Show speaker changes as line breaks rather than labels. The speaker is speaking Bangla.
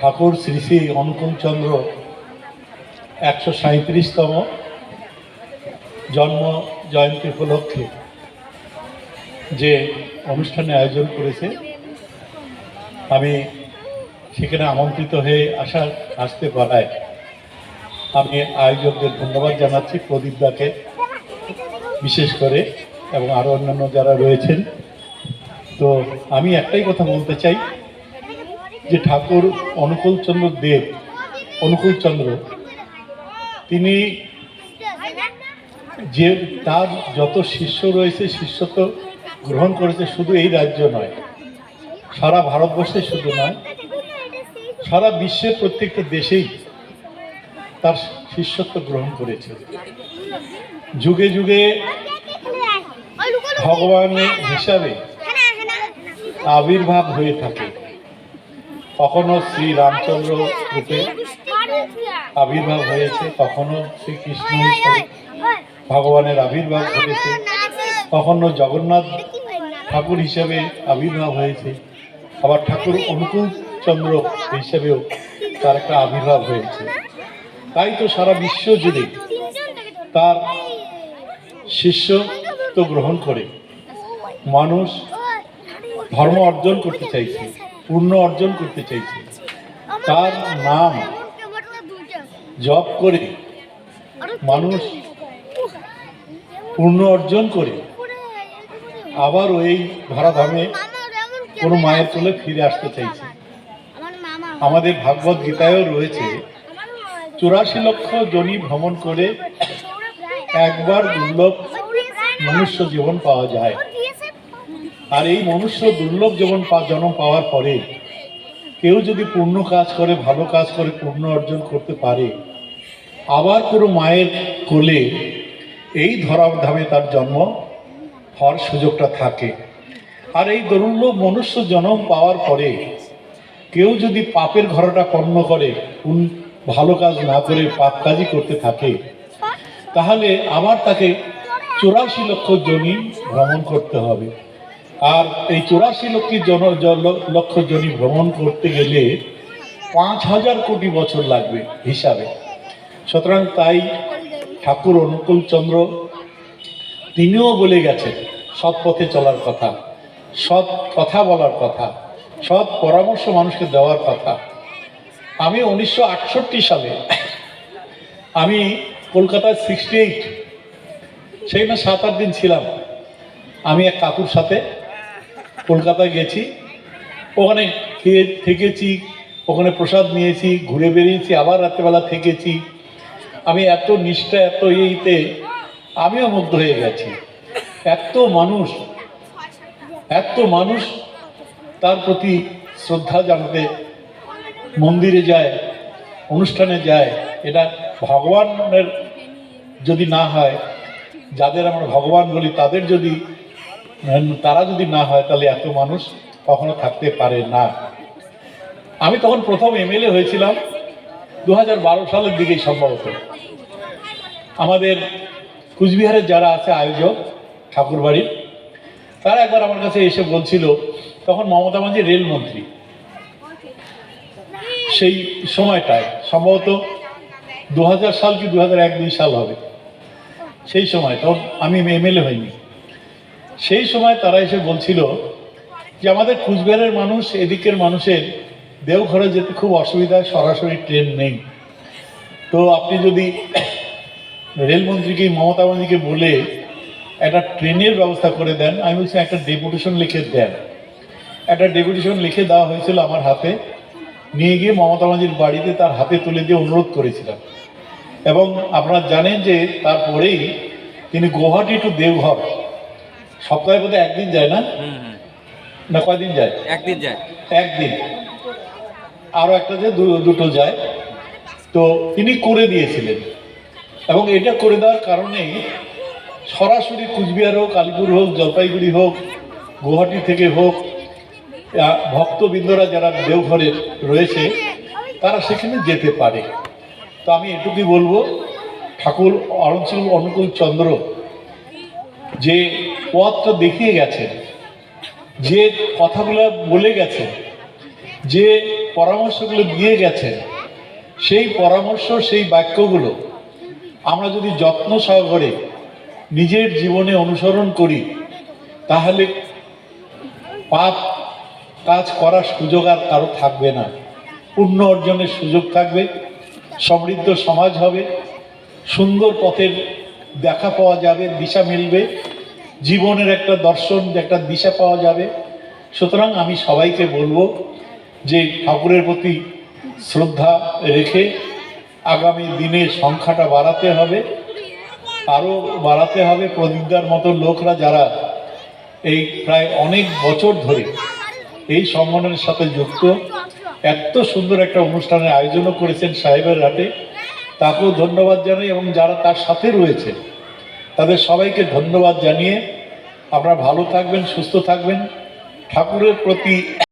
ঠাকুর শ্রী শ্রী অনুকূলচন্দ্র 137তম জন্ম জয়ন্তী উপলক্ষে যে অনুষ্ঠানে আয়োজন করেছে, আমি সেখানে আমন্ত্রিত হয়ে আসতে পারায় আমি আয়োজকদের ধন্যবাদ জানাচ্ছি, প্রদীপদাকে বিশেষ করে এবং আরও অন্যান্য যারা রয়েছেন। তো আমি একটাই কথা বলতে চাই যে ঠাকুর অনুকূলচন্দ্র তিনি যে তার যত শিষ্য রয়েছে, শিষ্যত্ব গ্রহণ করেছে শুধু এই রাজ্য নয়, সারা ভারতবর্ষে শুধু নয়, সারা বিশ্বের প্রত্যেকটা দেশেই তার শিষ্যত্ব গ্রহণ করেছে। যুগে যুগে ভগবানের হিসাবে আবির্ভাব হয়ে থাকে। কখনো শ্রী রামচন্দ্র রূপে আবির্ভাব হয়েছে, কখনো শ্রীকৃষ্ণ হিসাবে ভগবানের আবির্ভাব ঘটেছে, কখনো জগন্নাথ ঠাকুর হিসাবে আবির্ভাব হয়েছে, আবার ঠাকুর অনুকূলচন্দ্র হিসেবেও তার একটা আবির্ভাব হয়েছে। তাই তো সারা বিশ্ব জুড়ে তার শিষ্যত্ব গ্রহণ করে মানুষ ধর্ম অর্জন করতে চাইছে, পূর্ণ অর্জন করতে চাইছে। তার নাম জপ করে মানুষ পূর্ণ অর্জন করে আবার ওই ধরাধামে কোনো মায়ের কোলে ফিরে আসতে চাইছে। আমাদের ভাগবত গীতায়ও রয়েছে 84 লক্ষ যোনি ভ্রমণ করে একবার দুর্লভ মনুষ্য জীবন পাওয়া যায়। আর এই মনুষ্য দুর্লভ জন্ম পাওয়ার পরে কেউ যদি পূর্ণ কাজ করে, ভালো কাজ করে পূর্ণ অর্জন করতে পারে, আবার কোনো মায়ের কোলে এই ধরাধামে তার জন্ম হওয়ার সুযোগটা থাকে। আর এই দুর্লভ মনুষ্য জন্ম পাওয়ার পরে কেউ যদি পাপের ঘরটা পূর্ণ করে, ভালো কাজ না করে পাপ কাজই করতে থাকে, তাহলে আবার তাকে 84 লক্ষ যোনি ভ্রমণ করতে হবে। আর এই 84 লক্ষ যোনি ভ্রমণ করতে গেলে 5000 কোটি বছর লাগবে হিসাবে। সুতরাং তাই ঠাকুর অনুকূলচন্দ্র তিনিও বলে গেছেন সৎ পথে চলার কথা, সৎ কথা বলার কথা, সৎ পরামর্শ মানুষকে দেওয়ার কথা। আমি 1968 সালে আমি কলকাতায় 68 সেইখানে 7-8 দিন ছিলাম। আমি এক কাকুর সাথে কলকাতায় গেছি, ওখানে থেকেছি, ওখানে প্রসাদ নিয়েছি, ঘুরে বেরিয়েছি, আবার রাত্রেবেলা থেকেছি। আমি এত নিষ্ঠা, এত আমিও মুগ্ধ হয়ে গেছি। এত মানুষ তার প্রতি শ্রদ্ধা জানাতে মন্দিরে যায়, অনুষ্ঠানে যায়। এটা ভগবানের যদি না হয়, যাদের আমরা ভগবান বলি তারা যদি না হয়, তাহলে এত মানুষ কখনো থাকতে পারে না। আমি তখন প্রথম এমএলএ হয়েছিলাম 2012 সালের দিকেই সম্ভবত। আমাদের কুচবিহারের যারা আছে আয়োজক ঠাকুরবাড়ির, তারা একবার আমার কাছে এসে বলছিল, তখন মমতা ব্যানার্জি রেলমন্ত্রী, সেই সময়টায় সম্ভবত 2000 সাল কি 2001-2 সাল হবে, সেই সময় তখন আমি এমএলএ হইনি। সেই সময় তারা এসে বলছিল যে আমাদের কুচবিহারের মানুষ, এদিকের মানুষের দেওঘরে যেতে খুব অসুবিধা, সরাসরি ট্রেন নেই। তো আপনি যদি রেলমন্ত্রীকে, মমতা ব্যানার্জিকে বলে একটা ট্রেনের ব্যবস্থা করে দেন। আমি বলছি একটা ডেপুটেশন লিখে দেন। একটা ডেপুটেশন লিখে দেওয়া হয়েছিল আমার হাতে, নিয়ে গিয়ে মমতা ব্যানার্জির বাড়িতে তার হাতে তুলে দিয়ে অনুরোধ করেছিলাম। এবং আপনারা জানেন যে তারপরেই তিনি গুয়াহাটি টু দেওঘর সপ্তাহে বোধহয় একদিন যায়, না কয়দিন যায়? একদিন, আরও একটা যে দুটো যায়। তো তিনি করে দিয়েছিলেন, এবং এটা করে দেওয়ার কারণে সরাসরি কুচবিহার হোক, আলিপুর হোক, জলপাইগুড়ি হোক, গুয়াহাটি থেকে হোক, ভক্তবৃন্দরা যারা দেওঘরে রয়েছে তারা সেখানে যেতে পারে। তো আমি এটুকুই বলবো, ঠাকুর অনুকূলচন্দ্র যে পথটা দেখিয়ে গেছেন, যে কথাগুলো বলে গেছেন, যে পরামর্শগুলো দিয়ে গেছেন, সেই পরামর্শ, সেই বাক্যগুলো আমরা যদি যত্ন সহকারে নিজের জীবনে অনুসরণ করি, তাহলে পাপ কাজ করার সুযোগ আর কারো থাকবে না। পুণ্য অর্জনের সুযোগ থাকবে, সমৃদ্ধ সমাজ হবে, সুন্দর পথের দেখা পাওয়া যাবে, দিশা মিলবে, জীবনের একটা দর্শন, একটা দিশা পাওয়া যাবে। সুতরাং আমি সবাইকে বলবো যে ঠাকুরের প্রতি শ্রদ্ধা রেখে আগামী দিনে সংখ্যাটা বাড়াতে হবে, আরও বাড়াতে হবে। প্রদীপদার মতো লোকরা যারা এই প্রায় অনেক বছর ধরে এই সম্মেলনের সাথে যুক্ত, এত সুন্দর একটা অনুষ্ঠানের আয়োজনও করেছেন সাহেবের হাটে, তাকেও ধন্যবাদ জানাই, এবং যারা তার সাথে রয়েছে তাদের সবাইকে ধন্যবাদ জানিয়ে আপনারা ভালো থাকবেন, সুস্থ থাকবেন। ঠাকুরের প্রতি